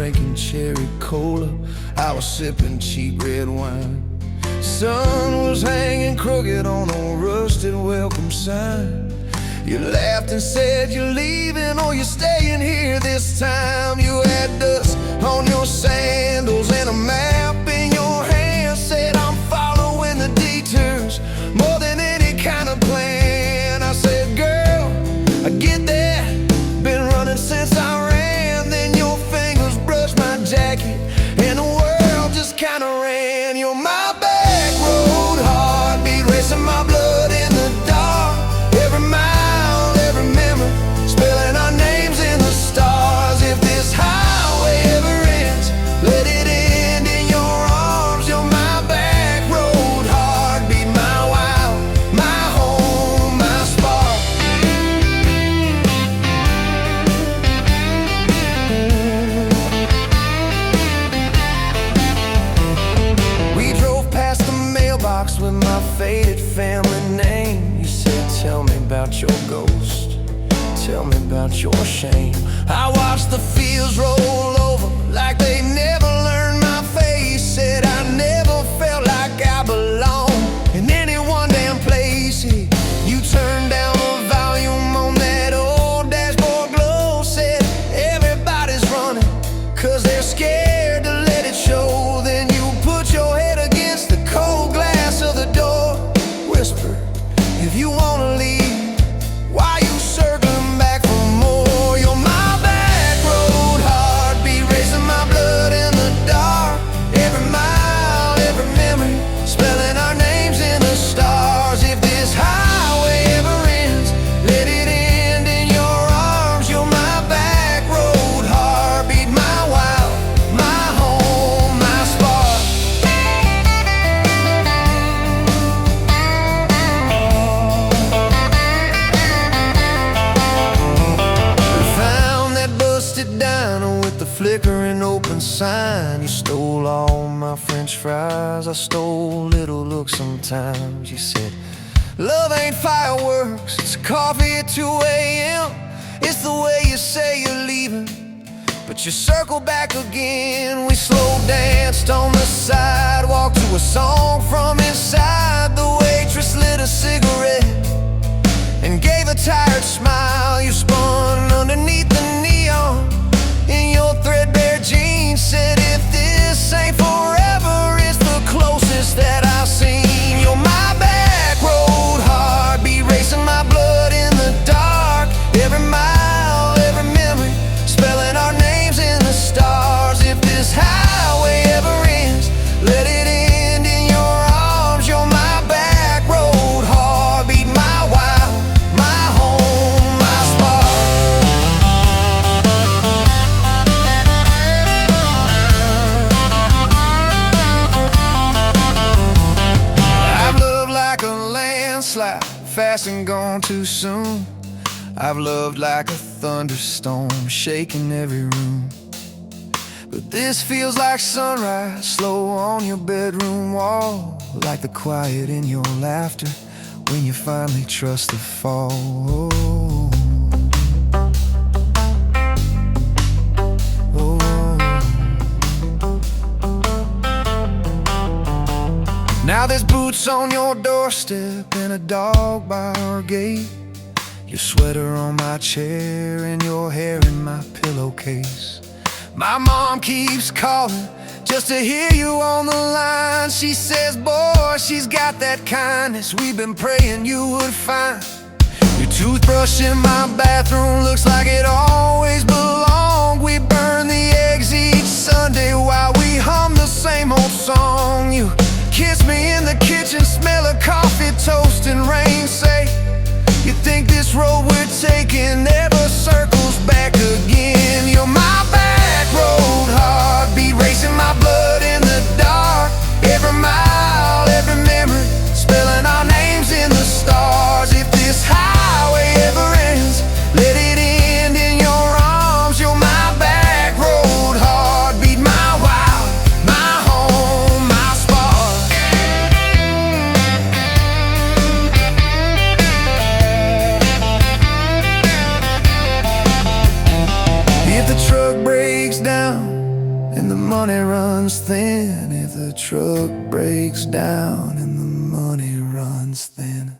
drinking cherry cola, I was sipping cheap red wine. Sun was hanging crooked on a rusted welcome sign. You laughed and said you're leaving or you're staying here this time. You had dust on your sandals and a map in your hand. Said I'm following the detours more than any kind of plan. I said, girl, I get that, been running since I ran. Then your fingers brushed my jacket and the world just kinda ran. You're my back road heartbeat, racing my blood in the dark. Every mile, every memory, spelling our names in the stars. If this highway ever ends, let it end in your arms. You're my back road heartbeat, my wow, my home, my spark. We drove past the mailbox with my faded family name. You said, tell me about your ghost, tell me about your shame. I watched the fields roll over like they never learned my face. Said I never felt like I belonged in any one damn place. You turned down the volume on that old dashboard glow. Said everybody's running cause they're scared to let it show. Then you put your head against the cold glass of the door. Whisper, if you wanna leave, why you circling back for more? You're my back road heartbeat, racing my blood in the dark. Every mile, every memory, spelling our names in the stars. If this highway ever ends, let it end in your arms. You're my back road heartbeat, my wow, my home, my spark. We found that busted diner with the flickering open sign. You stole all my French fries, I stole little looks sometimes. You said, love ain't fireworks, it's coffee at 2 a.m. It's the way you say you're leaving, but you circle back again. We slow danced on the sidewalk to a song from inside. The waitress lit a cigarette and gave a tired smile. You spun underneath the neon in your threadbare jeans. Said if this ain't forever, it's the closest that I've seen. You're my back road heartbeat, racing my blood in the dark. Every mile, every memory, spelling our names in the stars. If this highway ever ends, let it end in your arms. You're my back road heartbeat, my wow, my home, my spark. I've loved like a landslide, fast and gone too soon. I've loved like a thunderstorm, shaking every room. But this feels like sunrise, slow on your bedroom wall. Like the quiet in your laughter when you finally trust the fall. Now there's boots on your doorstep and a dog by our gate. Your sweater on my chair and your hair in my pillowcase. My mom keeps calling just to hear you on the line. She says, boy, she's got that kindness we've been praying you would find. Your toothbrush in my bathroom looks like it always belonged. We burn the eggs each Sunday while we hum the same old song. You kiss me in the kitchen, smell of coffee, toast and rain. Say, you think this road we're taking never circles back again. You're my back road heartbeat, racing my blood in the dark. Every mile, every memory, spelling our names in the stars. If this highway ever ends, let it end in your arms. You're my back road heartbeat, my wow, my home, my spark. If the then if the truck breaks down and the money runs thin.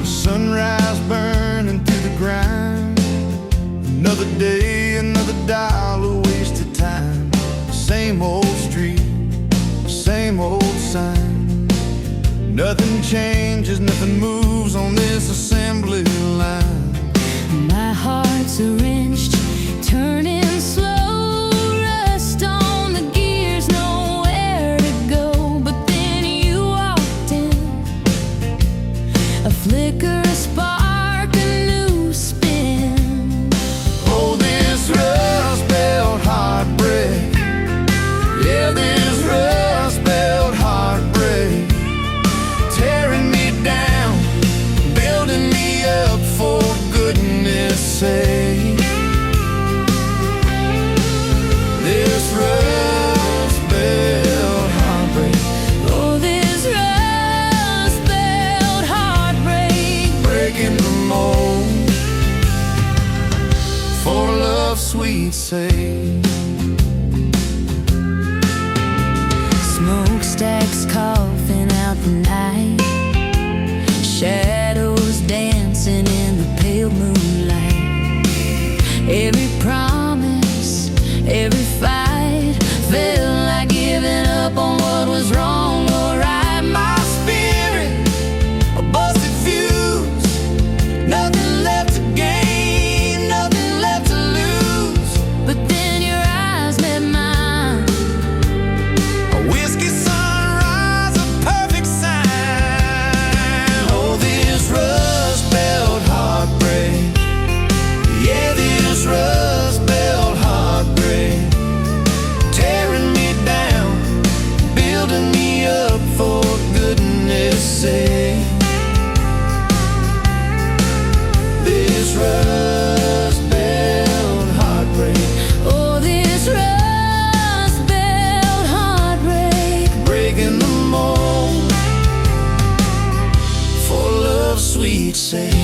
Sunrise burning through the grind. Another day, another dollar wasted time. Same old street, same old sign. Nothing changes, nothing moves on this assembly line. My heart's a wrenched, turning slow. Rust on the gears, nowhere to go. But then you walked in, a flicker, a spark, a new spin. Oh, this rust belt heartbreak. Yeah, this rust belt heartbreak. Tearing me down, building me up, for goodness sake. This rust belt heartbreak. Oh, this rust belt heartbreak. Breaking the mold, for love's sweet sake. Smokestacks coughing out the night, shadows dancing in the pale moonlight. Every promise, every fight felt like giving up on what was wrong or right. My spirit, a busted fuse. Nothing left to gain, nothing left to lose. But then your eyes met mine. A whiskey sunrise, a perfect sign. Oh, this rust belt heartbreak. Yeah, this rust belt heartbreak. Tearing me down, building me up, for goodness sake. This rust belt heartbreak. Oh, this rust belt heartbreak. Breaking the mold, for love's sweet sake.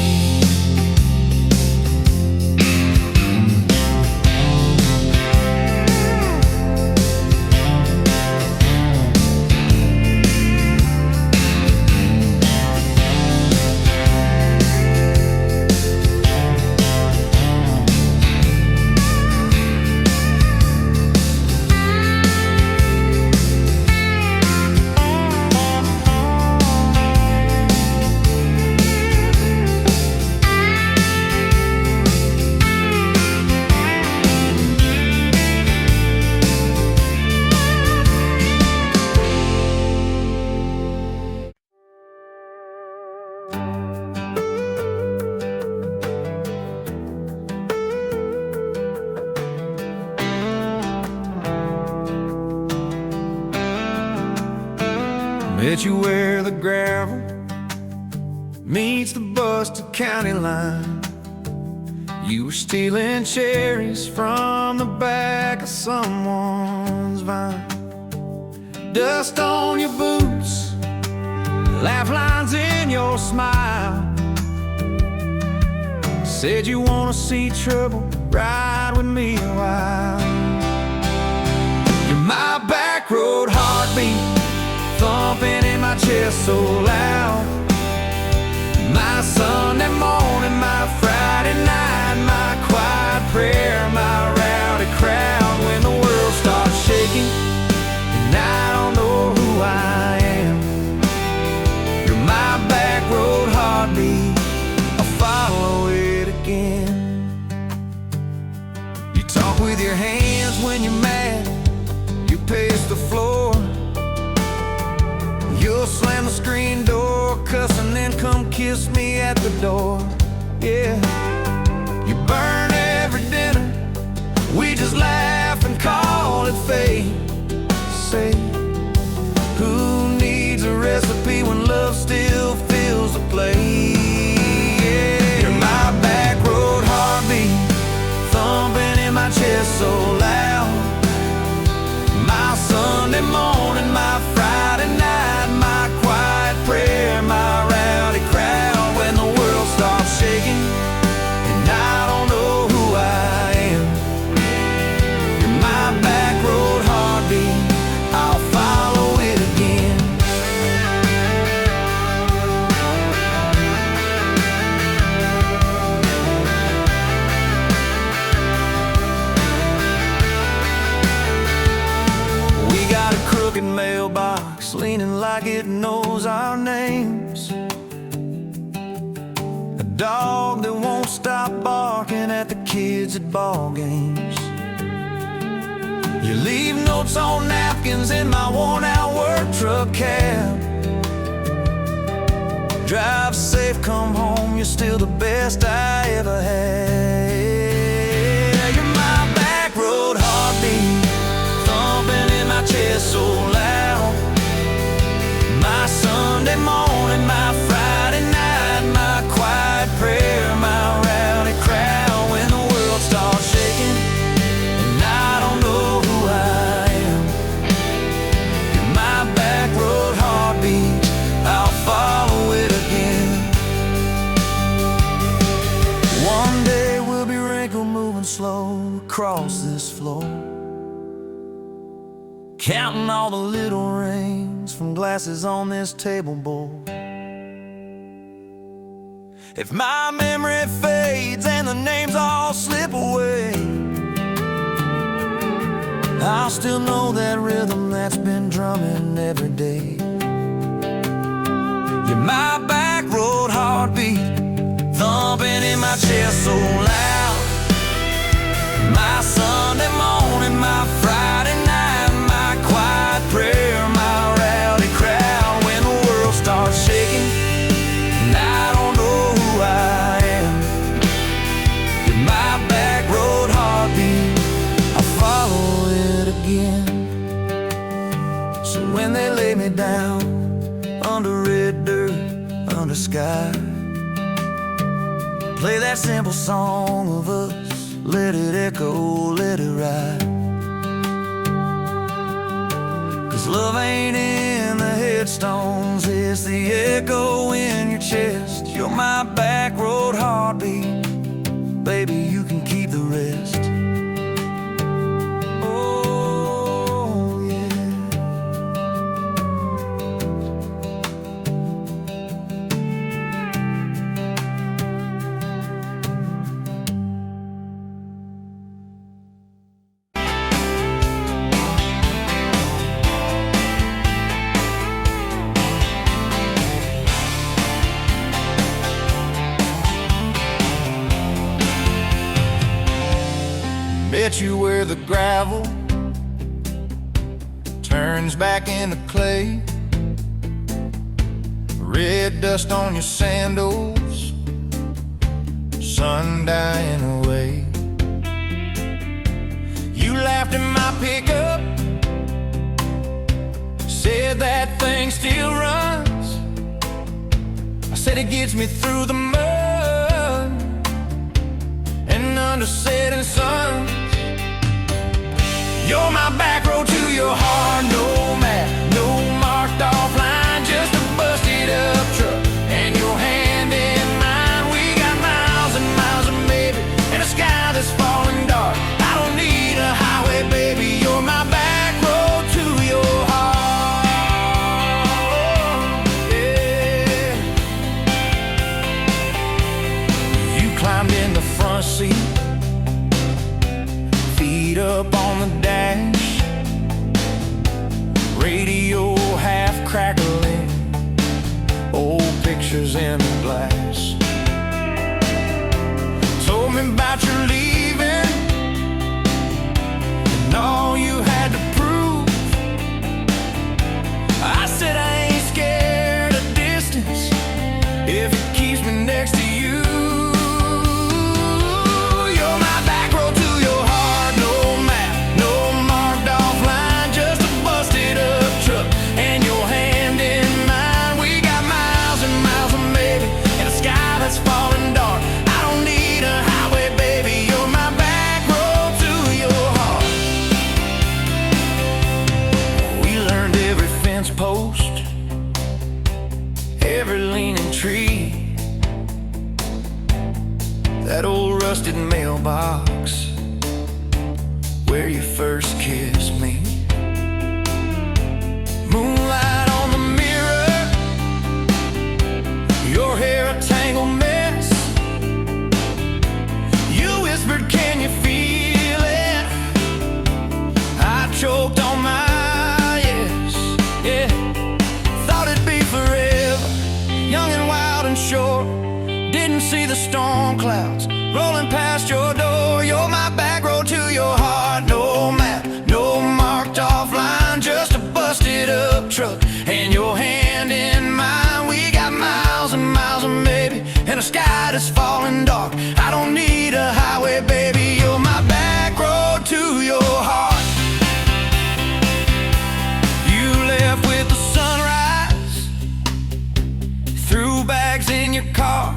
Met you where the gravel meets the busted county line. You were stealing cherries from the back of someone's vine. Dust on your boots, laugh lines in your smile. Said you wanna see trouble, ride with me a while. You're my back road heartbeat, thumping in my chest so loud. My Sunday morning, my Friday night, my quiet prayer, my rowdy crowd. When the world starts shaking and I don't know who I am, you're my back road heartbeat, I'll follow it again. You talk with your hands when you're mad, you pace the floor. You'll slam the screen door, cuss, and then come kiss me at the door. Yeah, you burn every dinner, we just laugh and call it fate. Say, who needs a recipe when love still fills the plate? Yeah, you're my back road heartbeat, thumping in my chest so loud. crooked mailbox, leaning like it knows our names. A dog that won't stop barking at the kids at ball games. You leave notes on napkins in my worn-out work truck cab. Drive safe, come home, you're still the best I ever had. You're my back road heartbeat, thumping in my chest so loud. My Sunday morning, my Friday night, my quiet prayer, my rowdy crowd. When the world starts shaking and I don't know who I am, you're my back road heartbeat, I'll follow it again. One day we'll be wrinkled, moving slow across this floor, counting all the little rings from glasses on this table board. If my memory fades and the names all slip away, I'll still know that rhythm that's been drumming every day. You're my back road heartbeat, thumping in my chest so loud. My Sunday morning, my Friday night, my quiet prayer, my rowdy crowd. When the world starts shaking and I don't know who I am, you're my back road heartbeat, I'll follow it again. So when they lay me down under red dirt, under sky, play that simple song of us, let it echo, let it ride. 'Cause love ain't in the headstones, it's the echo in your chest. You're my back road heartbeat, baby, you can keep the rest. Oh, yeah. Bet you where the gravel turns back into clay, red dust on your sandals, sun dying away. You laughed in my pickup, said that thing still runs. I said it gets me through the mud and under setting sun. You're my back road to your heart, no map, no marked off line, just a busted up truck and your hand in mine. We got miles and miles of maybe and a sky that's falling dark. I don't need a highway, baby, you're my back road to your heart. Yeah. You climbed in the front seat, feet up on the dash, radio half crackling, old pictures in the glass. Told me about your leaving and all you had to prove. I said I ain't scared of distance if it keeps me next to you. That old rusted mailbox where you first kissed me. Moonlight on the mirror, your hair a tangled mess. You whispered, can you feel it? I choked on my yes. is falling dark. I don't need a highway, baby, you're my back road to your heart. You left with the sunrise, threw bags in your car,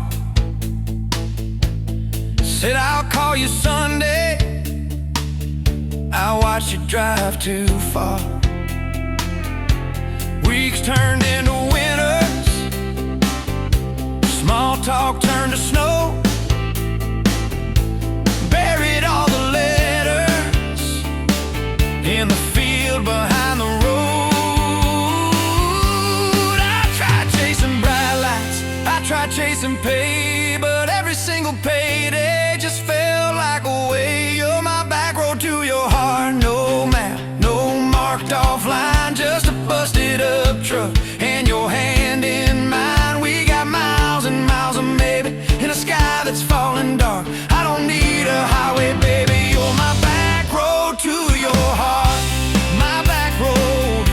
said I'll call you Sunday. I watched you drive too far. Weeks turned into winters, small talk turned to snow. Buried all the letters in the field behind the road. I tried chasing bright lights, I tried chasing pay, but every single payday just felt like a way. You're my back road to your heart. No map, no marked off line, just a busted up truck and your hand in mine. We got miles and miles of maybe in a sky that's falling dark. I don't need a highway, baby, you're my back road to your heart. My back road.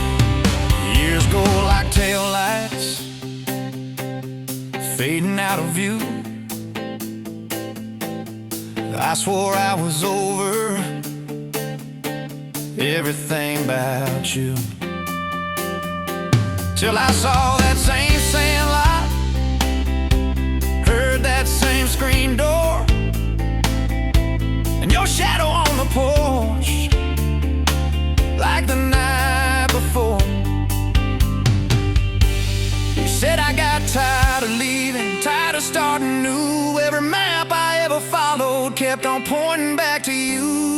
Years go like taillights, fading out of view. I swore I was over everything about you, till I saw that same sandlot, heard that same screen door, and your shadow on the porch, like the night before. You said I got tired of leaving, tired of starting new. Every map I ever followed kept on pointing back to you.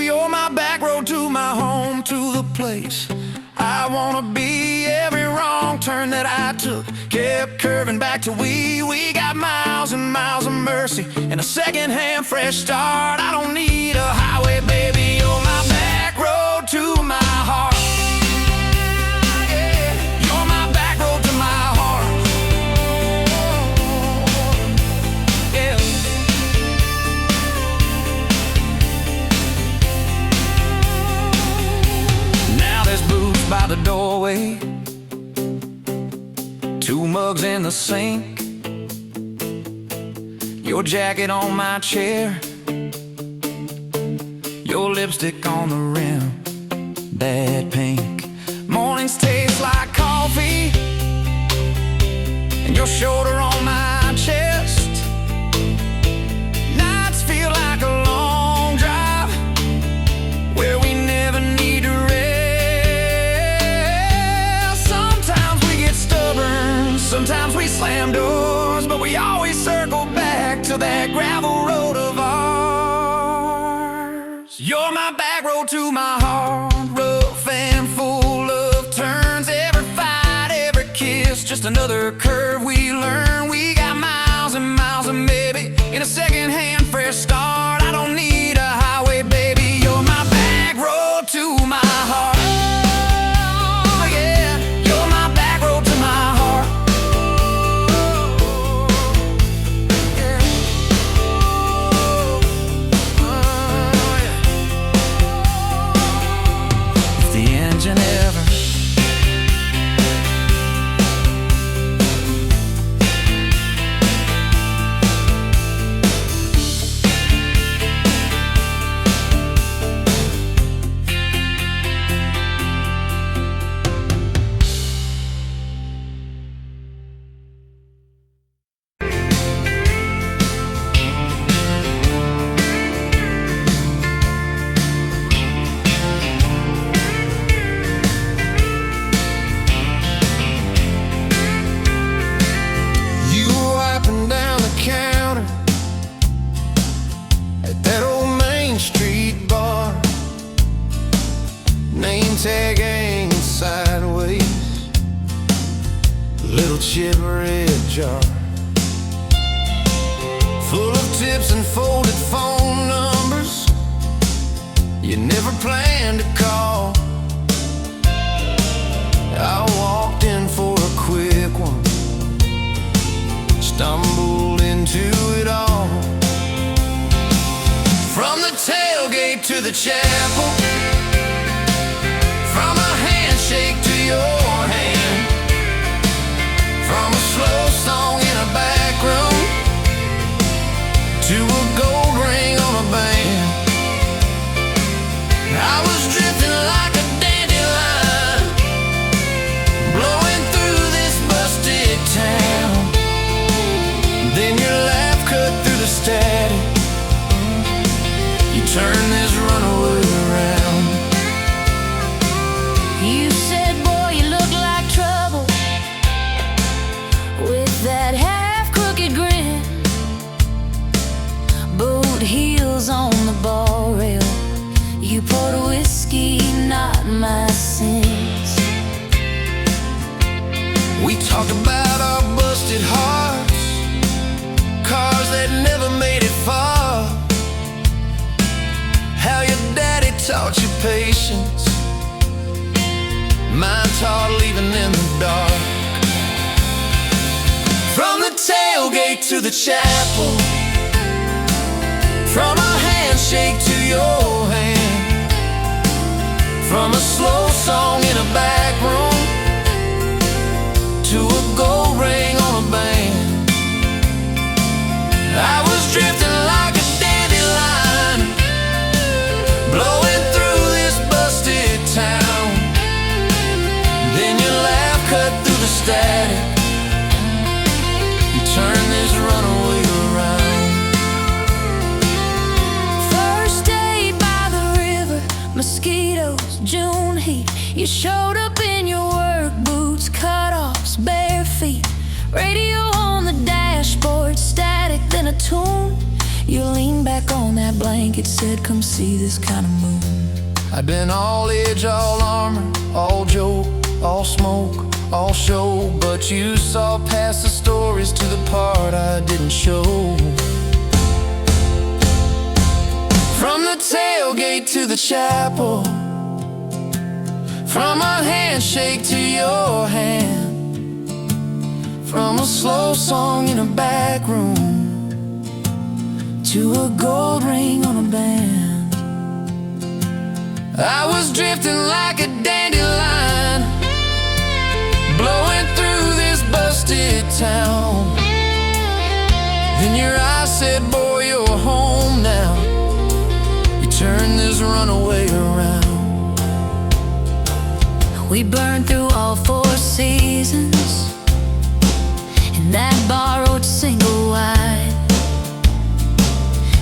You're my back road to my home, to the place I wanna be. Every wrong turn that I took kept curving back to we got miles and miles of mercy and a second-hand fresh start. I don't need a highway, baby, you're my back road to my heart. Yeah, you're my back road to my heart. Yeah. Now there's boots by the doorway, two mugs in the sink, your jacket on my chair, your lipstick on the rim, that pink. Mornings taste like coffee, and your shoulder on my chest. Nights feel like a long drive, where we never need to rest. Sometimes we get stubborn, sometimes we slam doors, but we always circle back to that gravel road of ours. You're my back road to my heart, rough and full of turns. Every fight, every kiss, just another curve we learn. We got miles and miles of maybe in a second-hand fresh start. I don't need a highway, baby, you're my back road to my heart. Oh, yeah, you're my back road to my heart. Yeah. Oh, yeah. If the engine ever tag hanging sideways, little chip red jar full of tips and folded phone numbers you never planned to call. I walked in for a quick one, stumbled into it all. From the tailgate to the chapel, from a handshake to your hand, from a slow song in a bag patience, mine taught leaving in the dark. From the tailgate to the chapel, from a handshake to your hand, from a slow song in a back room to a gold ring on a band. I was drifting like a dandelion, blowing through this busted town. Then your laugh cut through the static, you turned this runaway around. First day by the river, mosquitoes, June heat. You showed up in your work boots, cut-offs, bare feet. Radio on the dashboard, static, then a tune. You leaned back on that blanket, said, come see this kind of moon. I'd been all edge, all armor, all joke, all smoke, all show, but you saw past the stories to the part I didn't show. From the tailgate to the chapel, from a handshake to your hand, from a slow song in a back room to a gold ring on a band. I was drifting like a dandelion, blowing through this busted town. Then your eyes said, boy, you're home now. You turned this runaway around. We burned through all 4 seasons in that borrowed single wide.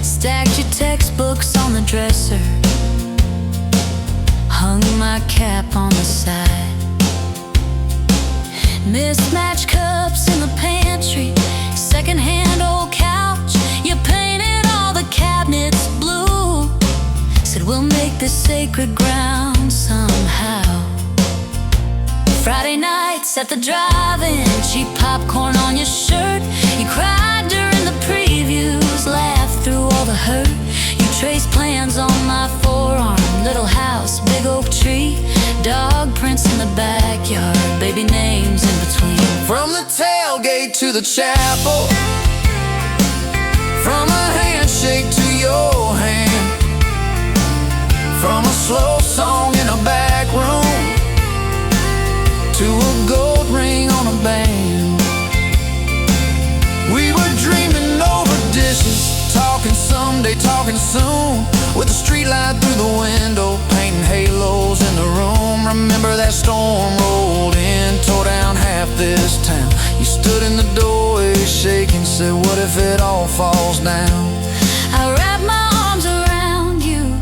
Stacked your textbooks on the dresser, hung my cap on the side. Mismatched cups in the pantry, secondhand old couch. You painted all the cabinets blue, said we'll make this sacred ground somehow. Friday nights at the drive-in, cheap popcorn on your shirt. You cried during the previews, laughed through all the hurt. You traced plans on my forearm, little house, big oak tree, dog prints in the backyard, baby names in between. From the tailgate to the chapel, from a handshake to your hand, from a slow song in a back room to a gold ring on a band. We were dreaming over dishes, talking someday, talking soon, with a street light through the window, painting halos in the room. Remember that storm rolled in, tore down half this town. You stood in the doorway shaking, said, what if it all falls down? I wrapped my arms around you,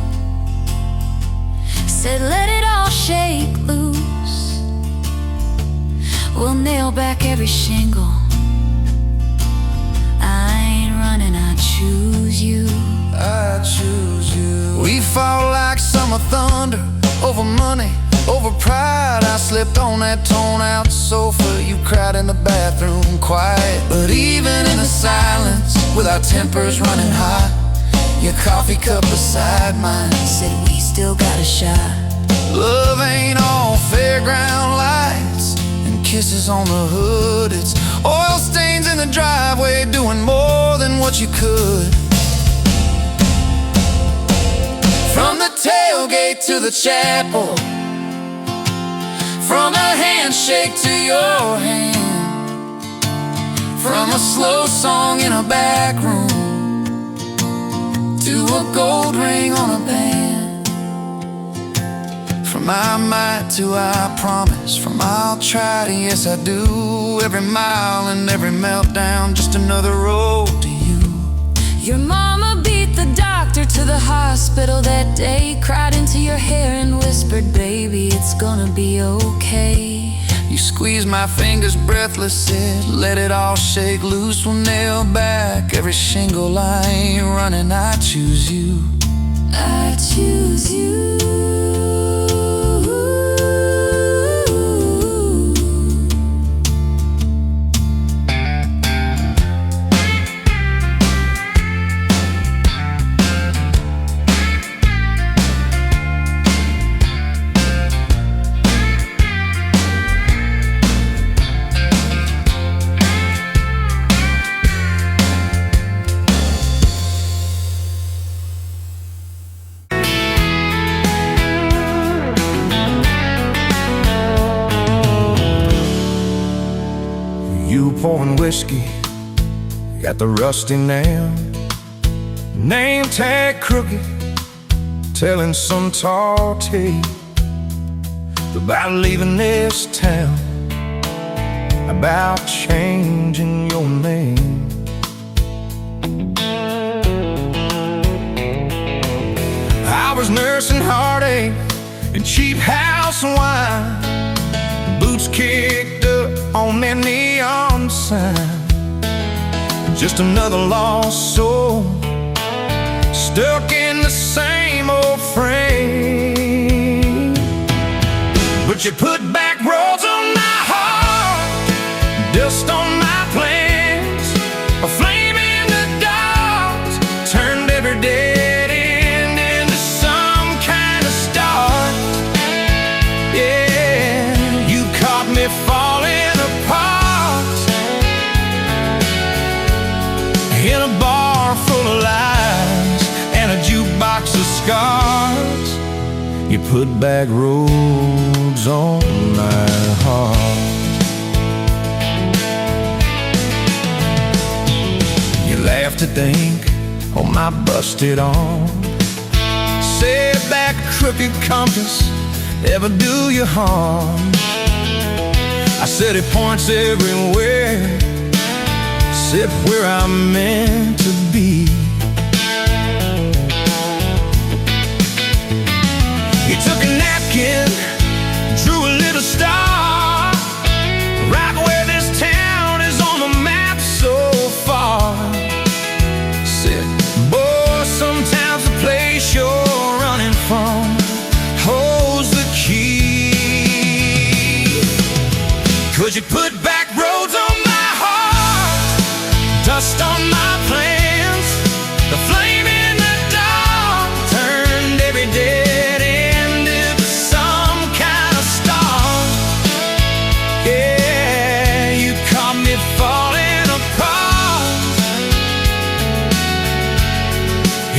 said let it all shake loose. We'll nail back every shingle. I ain't running, I choose you. I choose you. We fought like summer thunder, over money, over pride. I slipped on that torn-out sofa, you cried in the bathroom quiet. But even in the silence, with our tempers running hot, your coffee cup beside mine said we still got a shot. Love ain't all fairground lights and kisses on the hood. It's oil stains in the driveway, doing more than what you could. From the tailgate to the chapel, from a handshake to your hand, from a slow song in a back room to a gold ring on a band. From I might to I promise, from I'll try to yes I do, every mile and every meltdown, just another road to you. Your mama beat the doctor to the hospital that day, cried into your hair and whispered, baby, it's gonna be okay. You squeezed my fingers breathless, said, let it all shake loose. We'll nail back every shingle. I ain't running, I choose you. I choose you. pouring whiskey at the rusty nail. Name tag crooked, telling some tall tale about leaving this town, about changing your name. I was nursing heartache and cheap house wine, boots kicked up on that neon sign. Just another lost soul, stuck in the same old frame. But you put back roads on my heart, dust on my plans, a flame in the dark, turned every dead end into some kind of start. Yeah, you caught me falling apart in a bar full of lies and a jukebox of scars. You put back roads on my heart. You laughed to think on my busted arm, said that crooked compass ever do you harm. I said it points everywhere, except where I'm meant to be. You took a napkin, drew a little star, right where this town is on the map so far. Said, boy, sometimes the place you're running from holds the key. Could you put back roads on my heart, dust on my plans, the flame in the dark, turned every dead end into some kind of star. Yeah, you caught me falling apart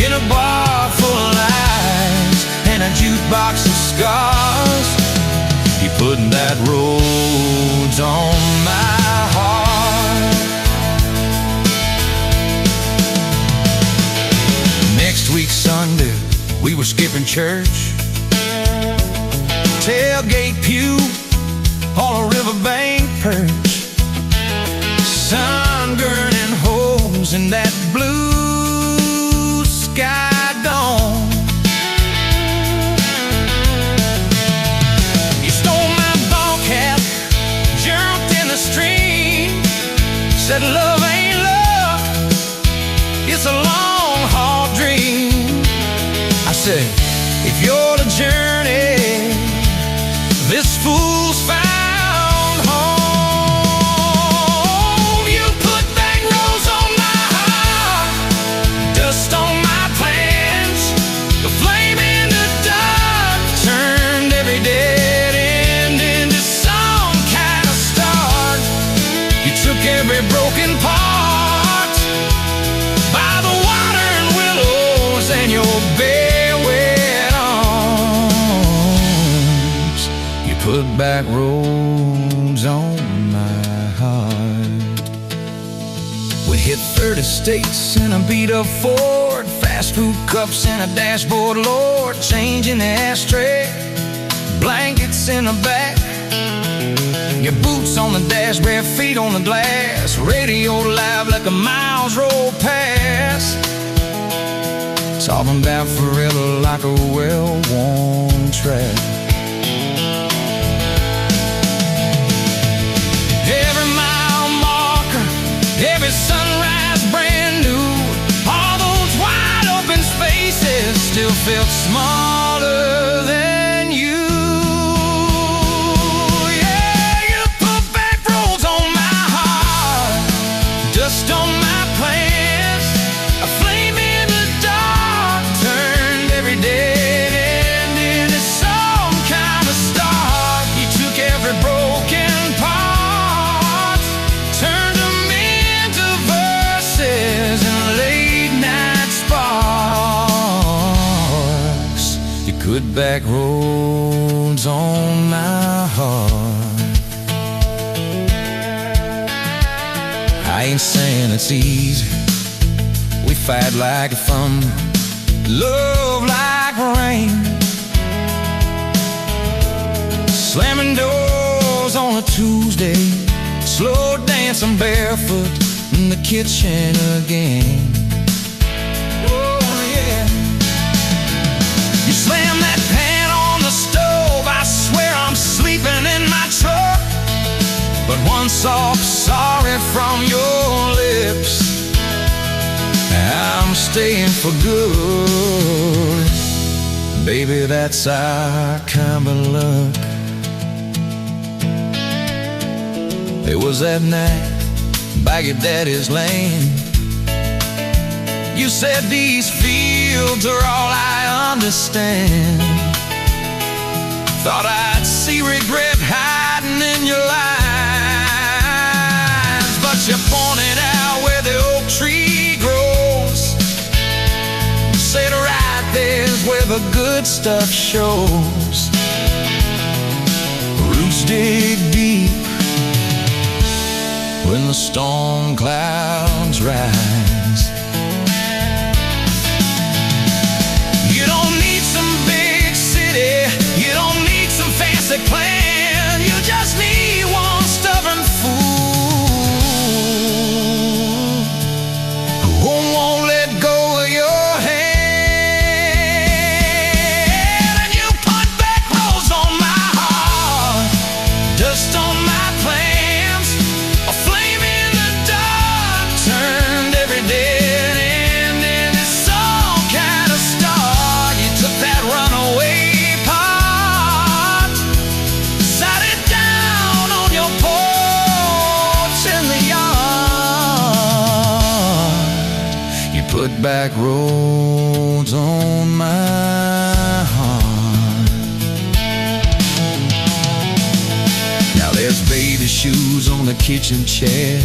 in a bar full of lies and a jukebox of scars. You put that roads on my heart. Next week Sunday, we were skipping church, tailgate pew on a riverbank perch, sun burning holes in that blue sky dawn. You stole my ball cap, jumped in the stream, said love ain't love, it's a long haul dream. I said, if you're the journey, this fool's found home. You put back roads on my heart, dust on my plans, the flame in the dark, turned every dead end into some kind of start. You took every broken part by the water and willows and your bare wet arms. You put back roads on my heart. We hit 30 states in a beat-up Ford, fast food cups in a dashboard, Lord, changing the ashtray, blankets in the back, your boots on the dash, bare feet on the glass, radio live like a miles roll past, talking about forever like a well-worn track. Every mile marker, every sunrise brand new, all those wide open spaces still felt smaller than you. Yeah, you put back roads on my heart, dust on my plans, a flame in the dark, turned every dead end into some kind of start. You took every broken part, turned them into verses and late night sparks. You put back roads on my heart. I ain't saying it's easy. We fight like a thunder, love like rain, slamming doors on a Tuesday, slow dancing barefoot in the kitchen again. Oh yeah. You slam that pan on the stove, I swear I'm sleeping in my truck. But one soft sorry from your lips, I'm staying for good. Baby, that's our kind of luck. It was that night by your daddy's land. You said these fields are all I understand. Thought I'd see regret hiding in your eyes, but you pointed out where the oak tree grows. Said right there's where the good stuff shows. Roots dig deep when the storm clouds rise. You don't need some big city, you don't need some fancy plan. You just need one stubborn fool who won't let go of your hand. And you put back roads on my heart, dust on my plans, a flame in the dark turned every dead end into some kind of star. You took that runaway part, sat it down on your porch in the yard. You put back roads on my heart. Now there's baby shoes on the kitchen chair,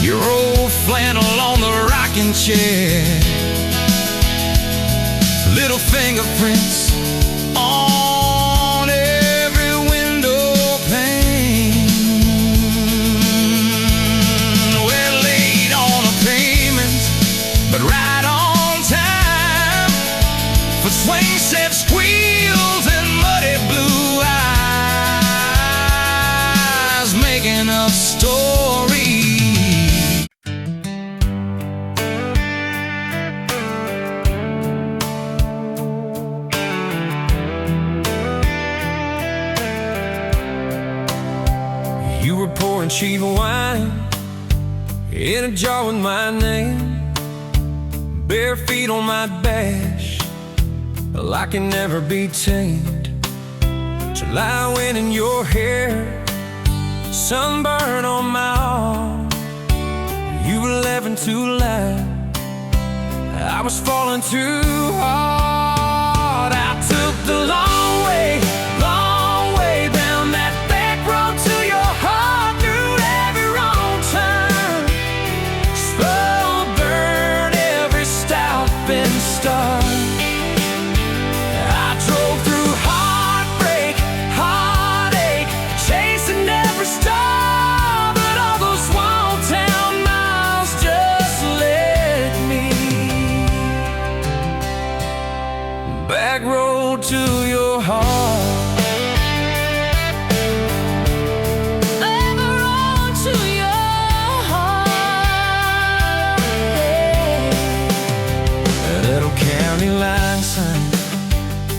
your old flannel on the rocking chair, little fingerprints on every window pane. We're late on a payment, but right on time for swing set squeals and muddy blue eyes, making up stories. You were pouring cheap wine in a jar with my name, bare feet on my bash, well, I can never be tamed. Till I went in your hair, sunburn on my arm. You were laughing too loud, I was falling too hard. I took the long way down that back road to your heart, through every wrong turn, slow burn every stop and start. I drove through heartbreak, heartache, chasing every star, but all those small town miles just led me back road to your heart. Back road to your heart, yeah. That little county line sign,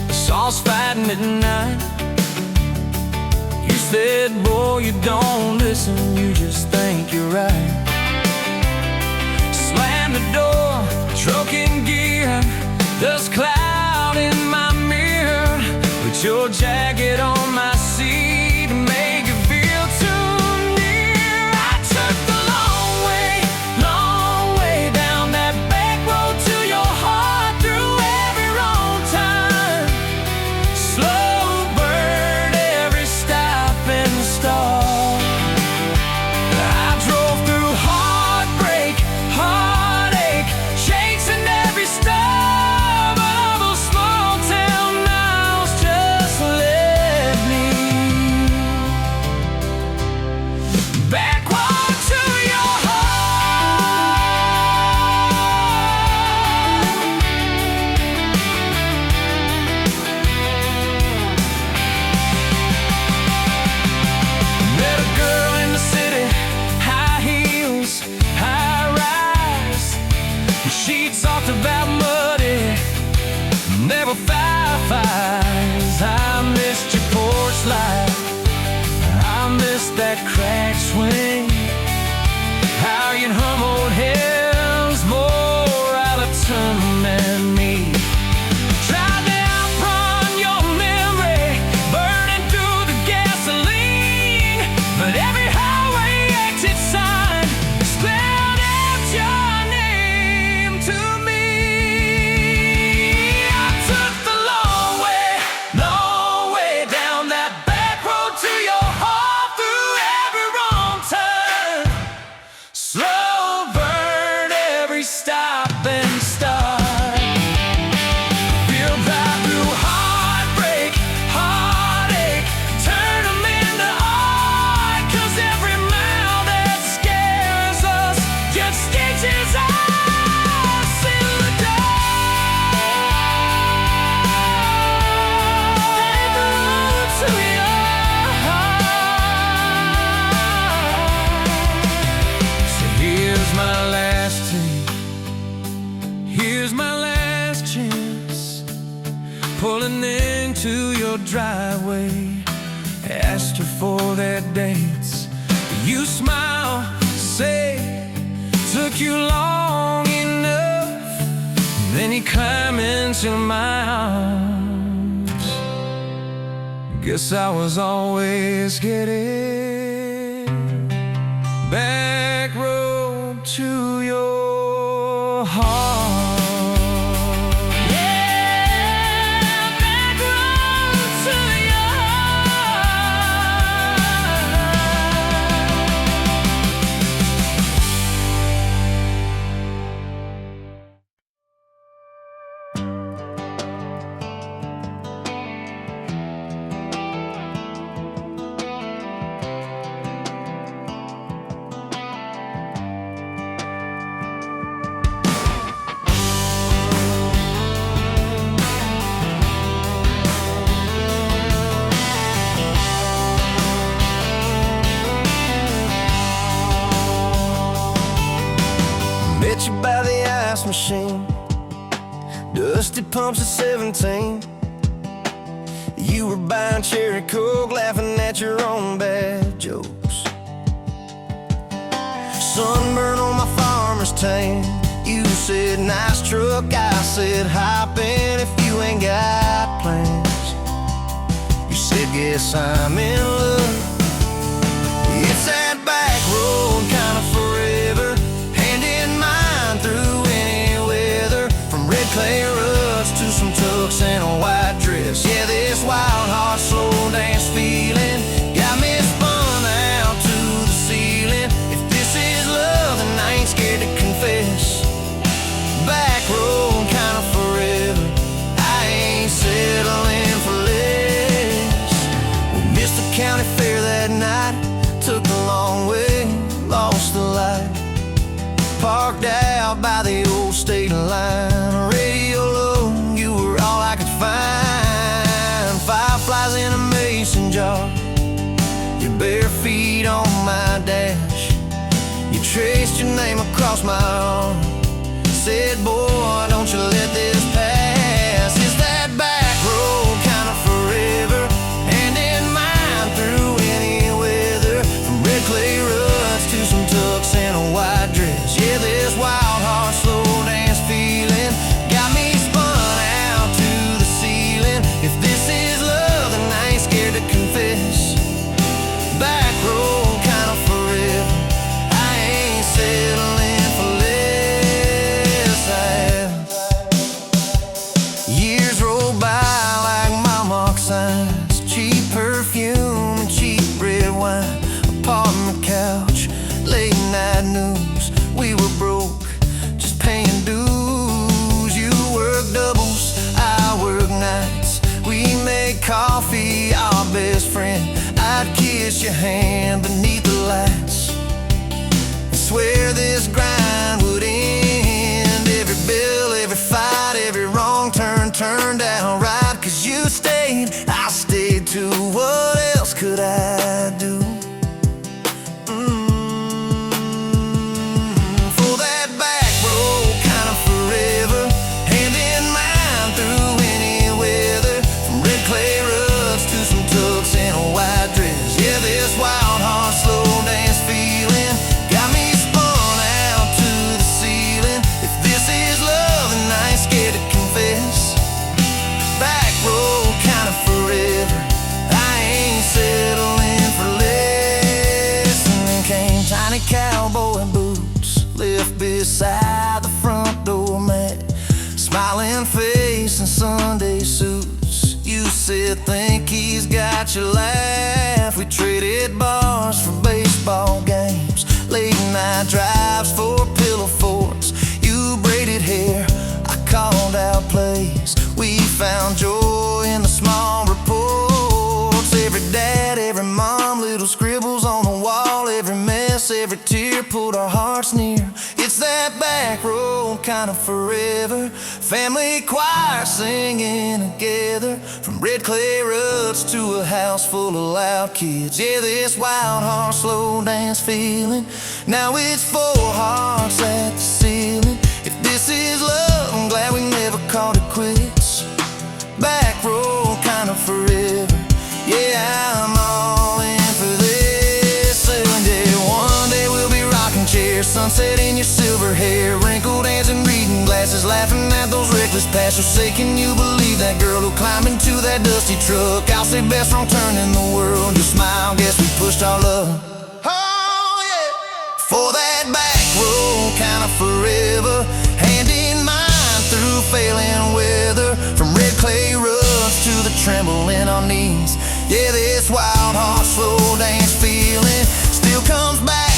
the saws fighting at night. You said, boy, you don't listen, you just think you're right. Slam the door, truck in gear, dust cloud in my mirror. Put your jacket on my seat and make it feel too near. I took the long way down that back road to your heart, through every wrong turn, slow burn every stop and start. I drove through swing, how you'd hum old hymns more out of tune than me. Tried to outrun your memory, burning through the gasoline, but every highway exit sign spelled out your name to me. I took the long way down that back road to your heart, through every wrong turn, slow burn every stop and start. Feel right through heartbreak, heartache, turn them into art, 'cause every mile that scares us just stitches us in the dark. Back road to your heart. So here's my last take, here's my last chance, pulling into your driveway. Asked her for their dates, you smile, say took you long enough. Then you climb into my arms. Guess I was always getting back road to your heart. Yeah, back road to your Met you by the ice machine, dusty pumps at 17. You were buying cherry coke, laughing at your own bad jokes. Sunburn on my farmer's tan, you said nice truck, I said hop in if you ain't got plans. You said guess I'm in love. It's that back road kind of forever, hand in mine through any weather, from red clay ruts to some tux and a white dress. Yeah, this wild heart slow dance feeling got me spun out to the ceiling. If this is love, then I ain't scared to confess. Back road kind of forever, I ain't settling for less. We missed the county fair that night, took the long way, lost the light. Parked out by the old state line, radio low, you were all I could find. Fireflies in a mason jar, your bare feet on my dash. You traced your name across my arm, said boy don't you let this pass. Is that back road kind of forever, hand in mine through any weather, from red clay ruts to some tux and a white dress. Yeah, this wild heart slow dance feeling got me spun out to the ceiling. If this is love, then I ain't scared to confess. Back road kind of forever, I ain't settling for less. Years roll by like mile mark signs, cheap perfume and cheap red wine, apartment couch, late night news. We were broke, just paying dues. You work doubles, I work nights. We make coffee, our best friend. I'd kiss your hand beneath the lights and swear this grind would end. Every bill, every fight, every wrong turn turned out right, 'cause you stayed, I stayed too. What else could I do? For that back road kind of forever, hand in mine through any weather, from red clay ruts to some tux and a white dress. Yeah, this wild heart slow dance feeling beside the front door mat, smiling face and Sunday suits. You said, think he's got your laugh. We traded bars for baseball games, late night drives for pillow forts. You braided hair, I called out plays. We found joy in the small reports. Every dad, every mom, little scribbles on the wall. Every mess, every tear pulled our hearts near. It's that back road kind of forever. Family choir singing together, from red clay ruts to a house full of loud kids. Yeah, this wild heart slow dance feeling. Now it's 4 hearts at the ceiling. If this is love, I'm glad we never called it quits. Back road kind of forever. Yeah, I'm all in for this. And yeah, one day we'll be rocking chairs, sunset in your silver hair, wrinkled hands and reading glasses, laughing at those reckless past. So say, can you believe that girl who climbed into that dusty truck? I'll say best wrong turn in the world. You smile, guess we pushed our love. Oh yeah, for that back road kind of forever, hand in mine through failing weather, from red clay ruts to the tremble in our knees. Yeah, this wild heart slow dance feeling still comes back,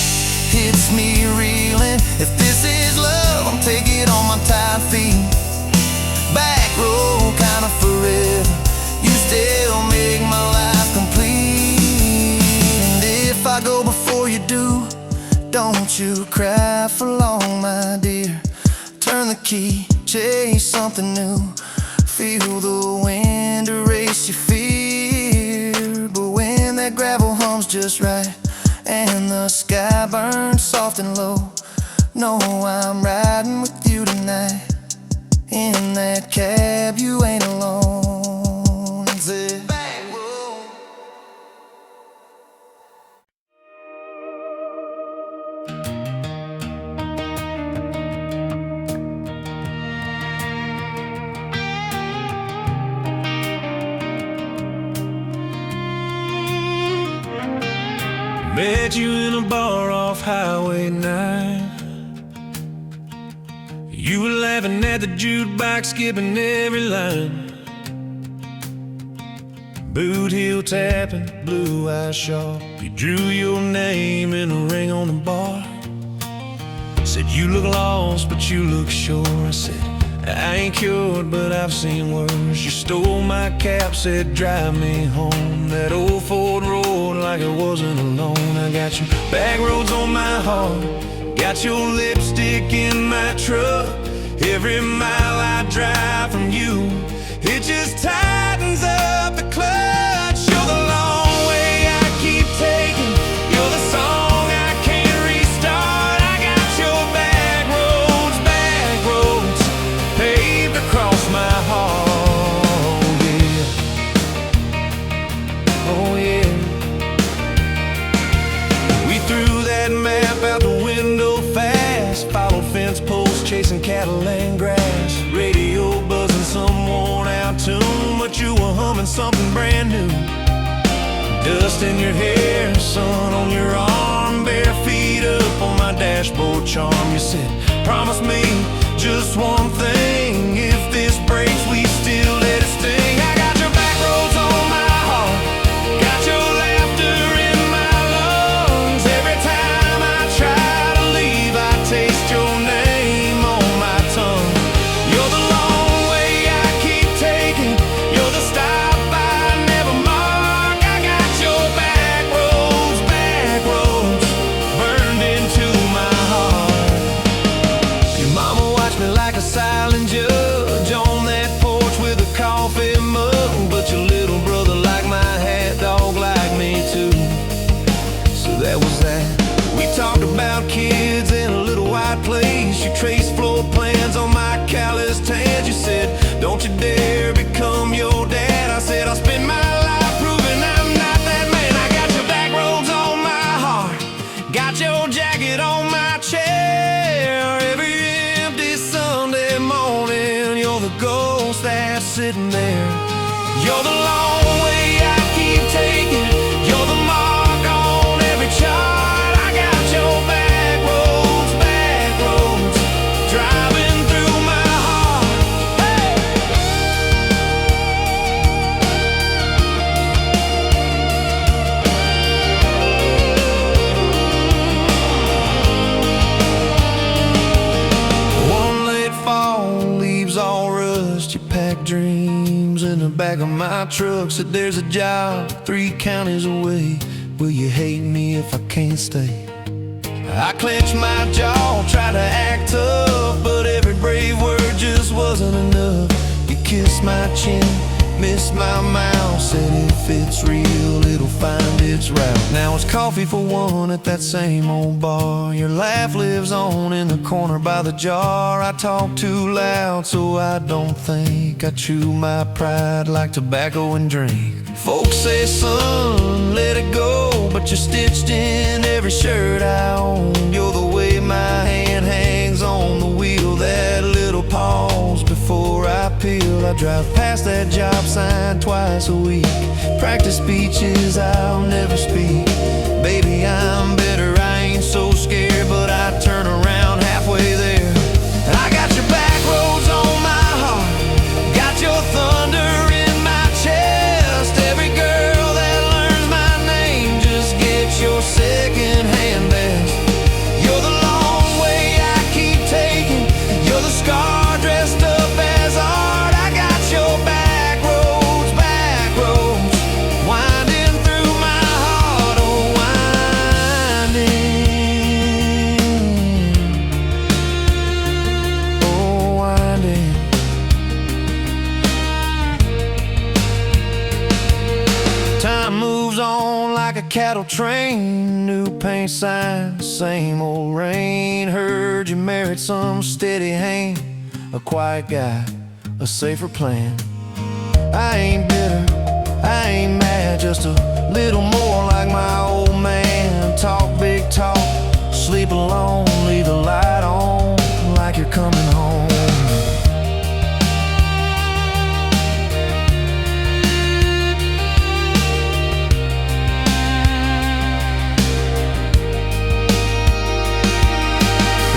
hits me reeling. If this is love, I'm taking it on my tired feet. Back road kind of forever, you still make my life complete. And if I go before you do, don't you cry for long, my dear. Turn the key, chase something new, feel the wind erase your fear. But when that gravel hums just right and the sky burns soft and low, know I'm riding with you tonight. In that cab you ain't alone. Zip. Met you in a bar off Highway 9. You were laughing at the jukebox, skipping every line. Boot heel tapping, blue eyes sharp. You drew your name in a ring on the bar. Said you look lost, but you look sure. I said, I ain't cured, but I've seen worse. You stole my cap, said drive me home. That old Ford road like it wasn't alone. I got your back roads on my heart, got your lipstick in my truck. Every mile I drive from you, it just tightens up the clutch. You're the long way I keep taking, you're the song I can't restart. I got your back roads paved across my heart, yeah. Oh yeah. We threw that map out the window fast, followed fence posts, chasing cattle and grass. Radio buzzing some worn out tune, but you were humming something brand new. Dust in your hair, sun on your arm, bare feet up on my dashboard charm. You said, promise me just one thing, if this breaks we still let it sting. I got your back roads on my heart, got your laughter in my lungs. Every time I try to leave, I taste your name on my tongue. You're the long way I keep taking, you're the stop I never mark. I got your back roads burned into my heart. Your mama watched me like a silent judge on that porch with a coffee mug, but your little brother liked my hat, dog like me too. So that was that. We talked about kids in a little white place. You traced floor plans on my calloused hands. You said, don't you dare become your dad. I said, I'll spend my life proving I'm not that man. I got your back roads on my heart, got your jacket on my chair. Every empty Sunday morning, you're the ghost that's sitting there. You're the long way I keep taking, you're the mark on every chart. I got your back roads my truck, said there's a job 3 counties away. Will you hate me if I can't stay? I clenched my jaw, tried to act tough, but every brave word just wasn't enough. You kissed my chin, missed my mouth, said if it's real, it'll find its route. Now it's coffee for one at that same old bar. Your laugh lives on in the corner by the jar. I talk too loud, so I don't think. I chew my pride like tobacco and drink. Folks say, son, let it go, but you're stitched in every shirt I own. You're the way my hand hangs on the wheel, that little pause before I peel. I drive past that job sign twice a week. Practice speeches I'll never speak. Baby, I'm better, I ain't so scared, but I turn around halfway there. And I got your back roads on my heart, got your thunder in my chest. Every girl that learns my name just gets your second-hand best. You're the long way I keep taking, you're the scar dressed up as art. I got your back roads, winding through my heart, oh winding. Time moves on like a cattle train, new paint signs, same old rain. Heard you married some steady hand, a quiet guy, a safer plan. I ain't bitter, I ain't mad, just a little more like my old man. Talk big talk, sleep alone, leave the light on like you're coming home.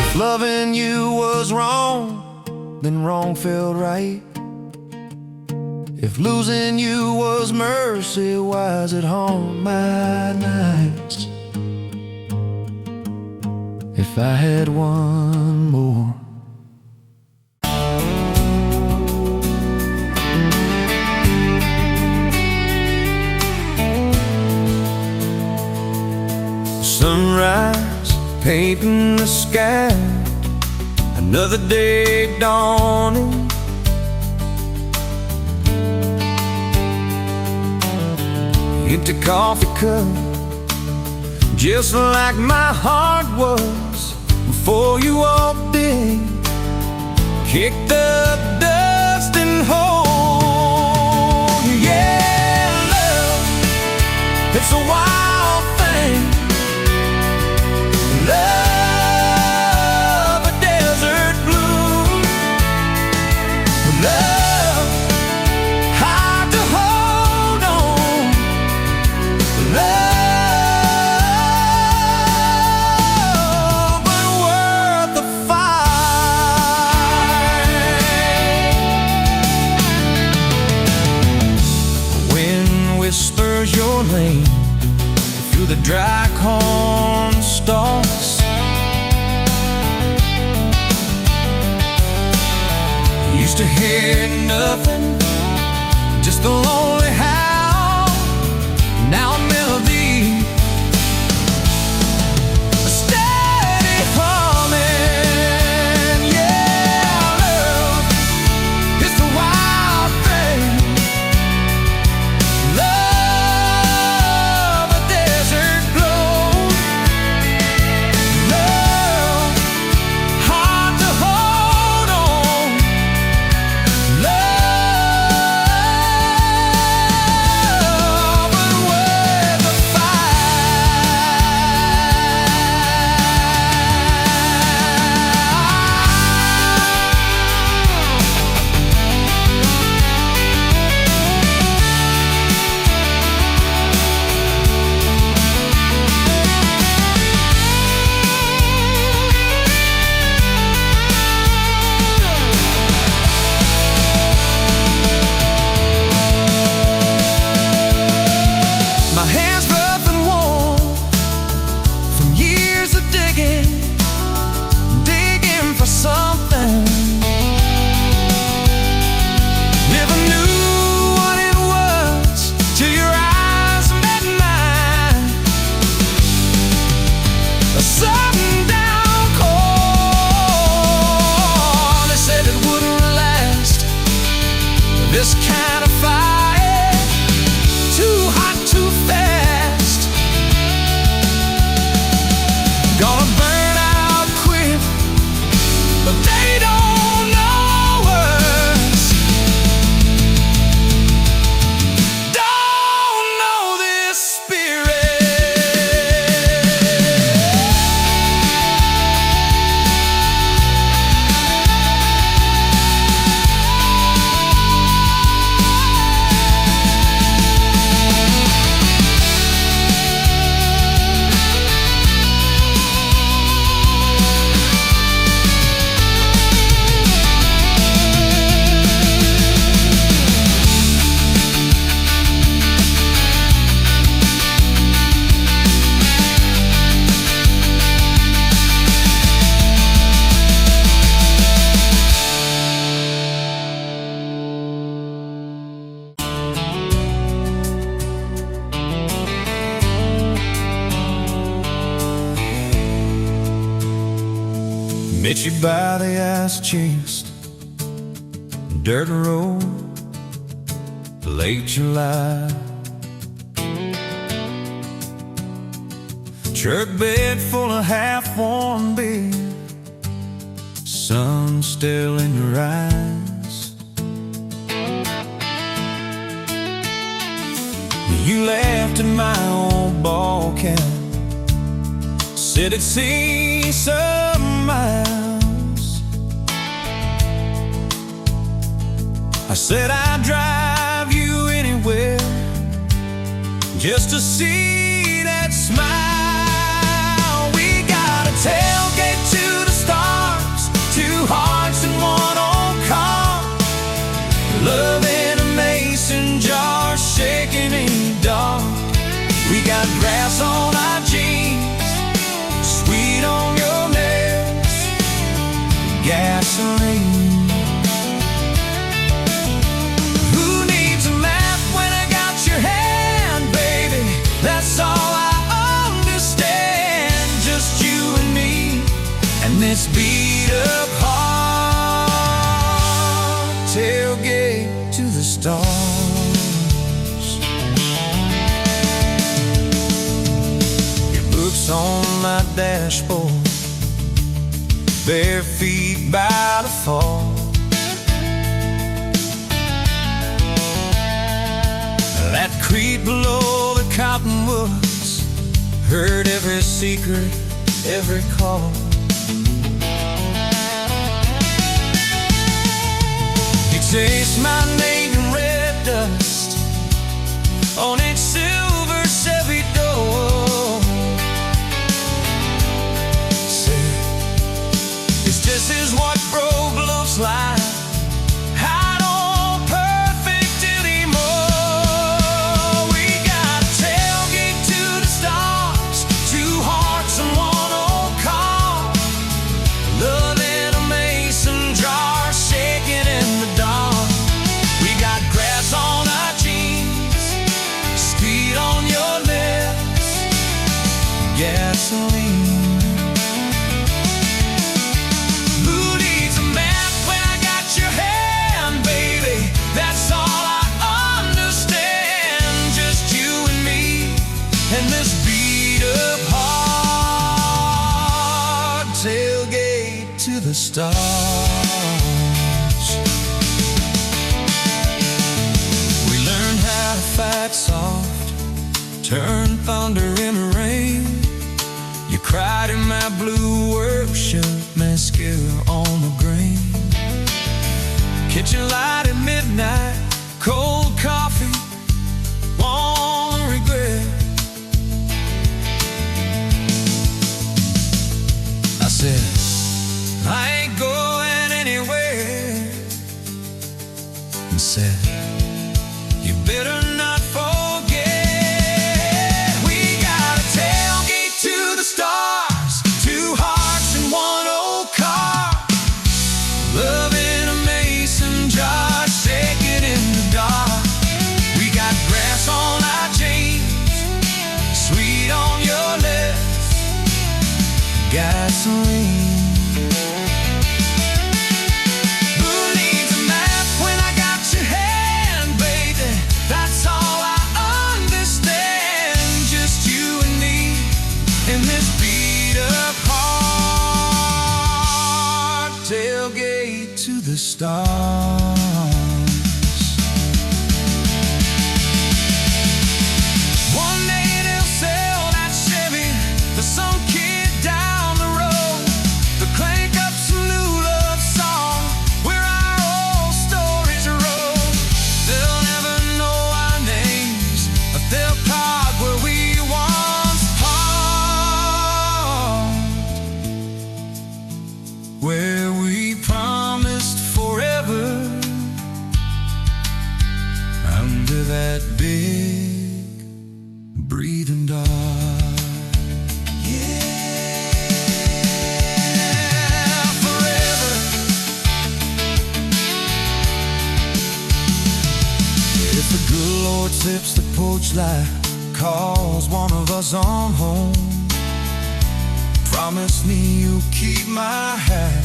If loving you was wrong, then wrong felt right. If losing you was mercy, why is it haunt my nights? If I had one more. Sunrise, painting the sky, another day dawning. Empty coffee cup, just like my heart was before you walked in. Kick the dust and hold you. Yeah, love, it's a wild thing. Love, a desert blue. Love, hard to hold on. Love, but worth the fight. Wind whispers your name through the dry corn stalks. Used to hear nothing, just a lonely howl. Now a melody, a steady humming. Yeah, love, it's the wild thing. Love, a desert glow. Love, hard to hold on. Love, Met you by the ice chest, dirt road, late July. Truck bed full of half-warm beer, sun still in your eyes. You laughed at my old ball cap, said it'd see some miles. I said I'd drive you anywhere just to see that smile. We got a tailgate to the stars, two hearts in one old car, love in a mason jar, shaking in the dark. We got grass on our jeans, sweet on your lips, gasoline. Who needs a map when I got your hand, baby? That's all I understand. Just you and me, and this beat up heart, tailgate to the stars. On my dashboard, bare feet by the fall. That creek below the cottonwoods, heard every secret, every call. You taste my name in red dust on its silver Chevy door. This is what broke looks like. I don't perfect anymore. We got a tailgate to the stars, two hearts and one old car, love in a mason jar, shaking in the dark. We got grass on our jeans, speed on your lips, gasoline. And this beat up heart, tailgate to the stars. We learned how to fight soft, turn thunder into rain. You cried in my blue work shirt, mascara on the grain. Kitchen light at midnight, cold coffee, won't regret. I ain't going anywhere, and said, you better not forget. We got a tailgate to the stars, two hearts in one old car, love in a mason jar, shaking in the dark. We got grass on our jeans, sweet on your lips, gasoline. Who needs a map when I got your hand, baby? That's all I understand. Just you and me in this beat up heart, tailgate to the stars. One day they'll sell that Chevy for some kid down the road, to crank up some new love song where our old stories roll. They'll never know our names, but they'll park where we once parked, where we promised forever under that big breathing dog. The good Lord sips the porch light, calls one of us on home. Promise me you'll keep my hat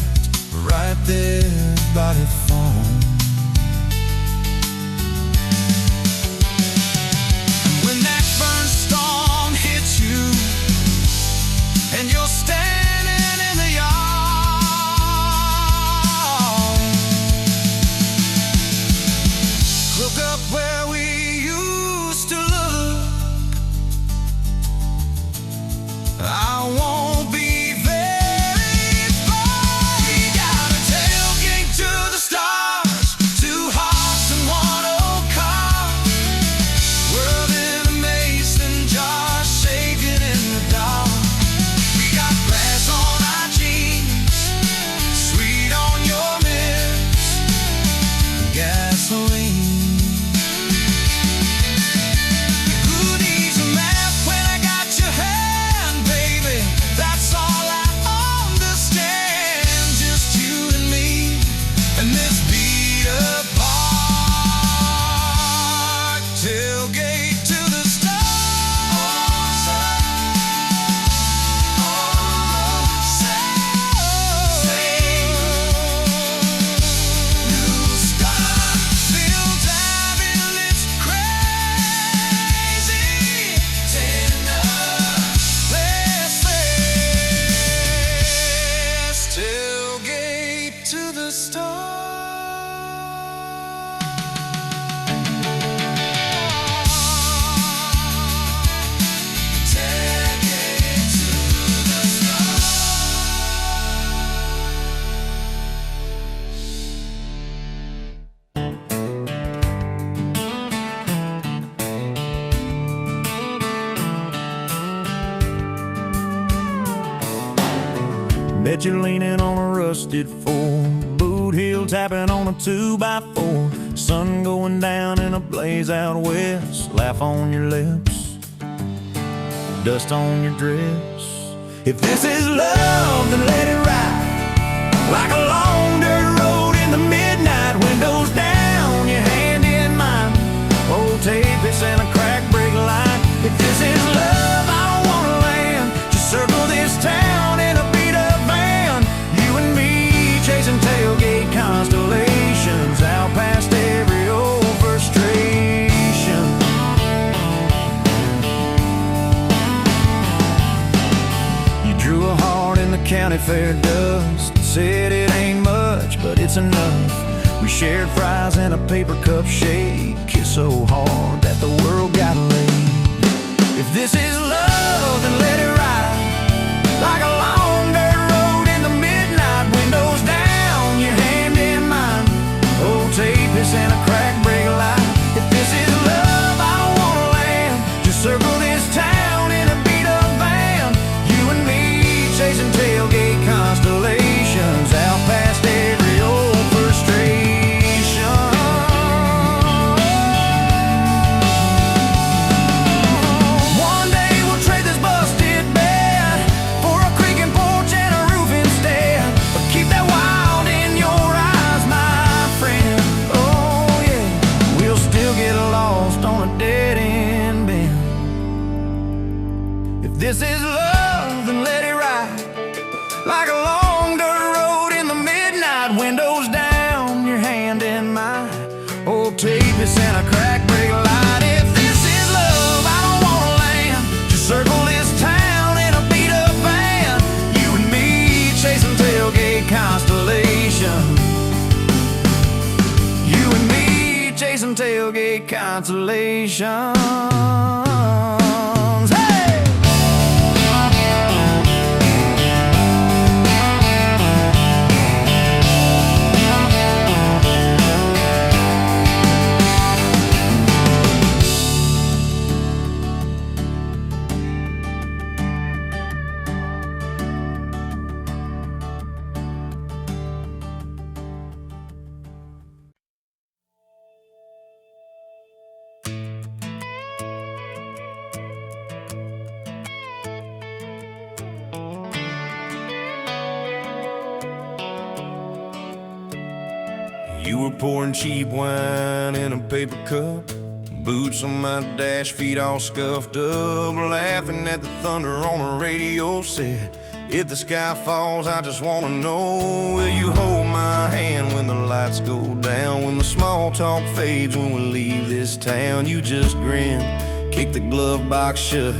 right there by the phone. And when that burn storm hits you and you're standing in the yard, look up where we used to look. I won't be very far. We got a tailgate to the stars, two hearts and one old car. World in a mason jar, shaking in the dark. We got grass on our jeans, sweet on your lips, gasoline. Who needs a map when I got your hand, baby? That's all I understand. Just you and me and this beat up park. Tailgate to the stars. New sky, still diving, it's crazy. Tenderness, tailgate to the stars. Tailgate to the stars. Bet you're leaning on a rusted Ford, boot heel tapping on a 2x4, sun going down in a blaze out west, laugh on your lips, dust on your dress. If this is love, then let it ride like a long dirt road in the midnight, windows down, your hand in mine, old tape, it's in a crack brake light. If this is love, I don't wanna land, just circle this town in a beat up van, you and me chasing tailgate constellations, out past every old frustration. You drew a heart in the county fair dust, said it ain't much, but it's enough. We shared fries in a paper cup shake, kissed so hard that the world got laid. If this is love, then let it ride like a long dirt road in the midnight, windows down, your hand in mine, old tape, it's in a crack brake light. If this is love, I don't wanna land, just circle this town in a beat up van, you and me chasing tailgate constellations, out past every old frustration. One day we'll trade this busted bed for a creaking porch and a roof instead, but keep that wild in your eyes, my friend. Oh yeah, we'll still get lost on a dead end bend. If this is love, then let it ride like a long dirt road in the midnight, windows down, your hand in mine, old tape, it's in a crack brake light. If this is love, I don't wanna land, just circle this town in a beat up van, you and me chasing tailgate constellation, you and me chasing tailgate constellations. Hey! You were pouring cheap wine in a paper cup, boots on my dash, feet all scuffed up, laughing at the thunder on the radio set. If the sky falls, I just wanna know, will you hold my hand when the lights go down? When the small talk fades, when we leave this town? You just grin, kick the glove box shut,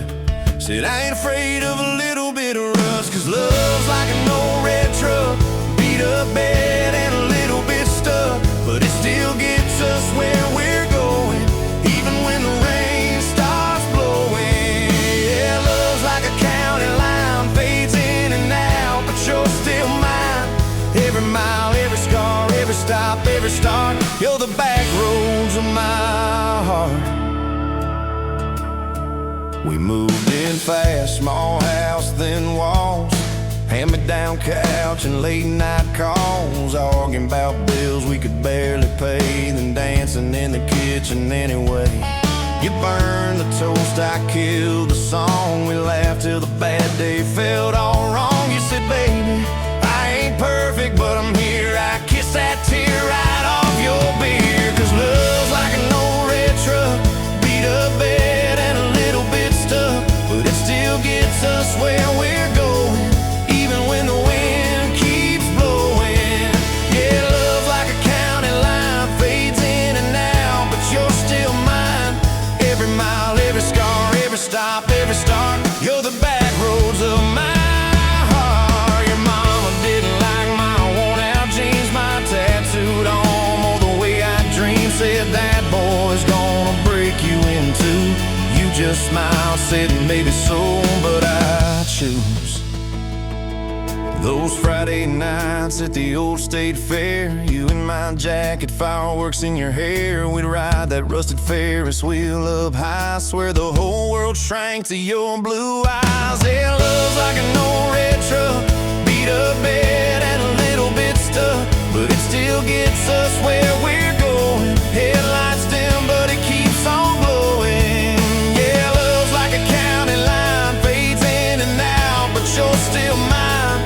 said I ain't afraid of a little bit of rust. Cause love's like an old red truck, beat up bed and a little bit stuck, but it still gets us where we're going, even when the rain starts blowing. Yeah, love's like a county line, fades in and out, but you're still mine. Every mile, every scar, every stop, every start, you're the back roads of my heart. We moved in fast, small house, thin walls, hand-me-down couch and late-night calls, arguing about bills we could barely pay, then dancing in the kitchen anyway. You burned the toast, I killed the song, we laughed till the bad day felt all wrong. You said, baby, I ain't perfect, but I'm here. I kiss that tear right off your beer. Cause love's like an old red truck, beat up bed and a little bit stuck, but it still gets us where we're going, even when the wind keeps blowing. Yeah, love's like a county line, fades in and out, but you're still mine. Every mile, every scar, every stop, every start, you're the back roads of my heart. Your mama didn't like my worn-out jeans, my tattooed arm, or the way I dream. Said that boy's gonna break you in two. You just smiled, said maybe so, but I choose those Friday nights at the old state fair. You in my jacket, fireworks in your hair. We'd ride that rusted Ferris wheel up high, swear the whole world shrank to your blue eyes. Yeah, love's like an old red truck, beat up bed and a little bit stuck, but it still gets us where we're going. Headlights dim, but it keeps on glowing. Yeah, love's like a county line, fades in and out, but you're still mine.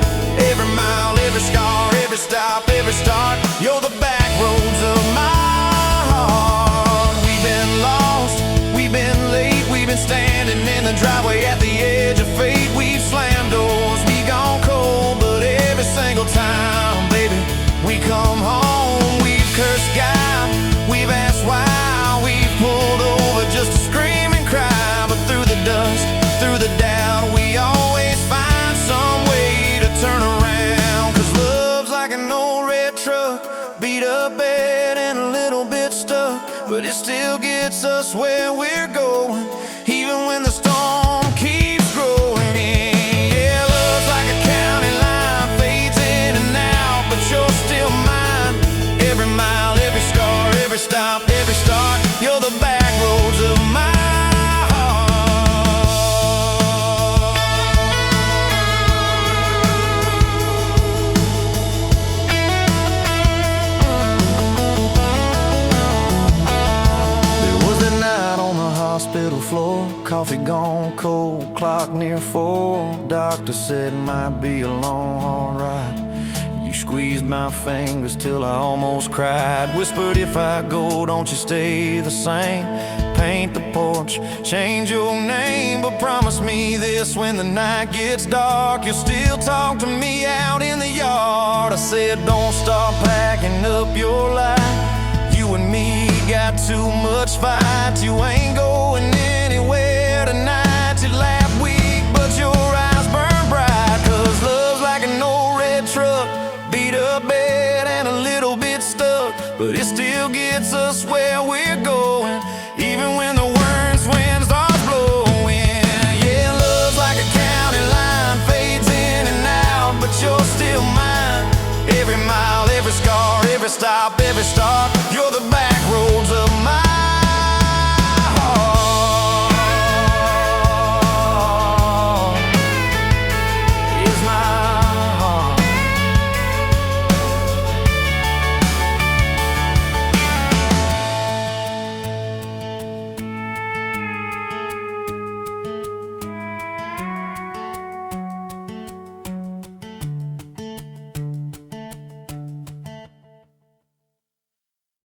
Every mile, every scar, every stop, every start, you're the back roads of my heart. We've been lost, we've been late, we've been standing in the driveway at the edge of fate. We've slammed doors, we gone cold, but every single time, baby, we come home. We've cursed God, we've asked why, we've pulled over just to scream and cry, but through the dust, through the doubt, we always find some way to turn around. Cause love's like an old red truck, beat up bed and a little bit stuck, but it still gets us where we're going, even when the storm keeps growing. Yeah, love's like a county line, fades in and out, but you're still mine. Every mile, every scar, every stop, every start, you're the back roads of my hospital floor, coffee gone cold, clock near 4. Doctor said might be a long, hard ride. You squeezed my fingers till I almost cried. Whispered, if I go, don't you stay the same. Paint the porch, change your name, but promise me this, when the night gets dark, you'll still talk to me out in the yard. I said, don't stop packing up your life. You and me got too much fight. You ain't going anywhere tonight. You laugh weak, but your eyes burn bright. Cause love's like an old red truck, beat up bed and a little bit stuck, but it still gets us where we're going, even when the worst wind starts blowing. Yeah, love's like a county line, fades in and out, but you're still mine. Every mile, every scar, every stop, every start,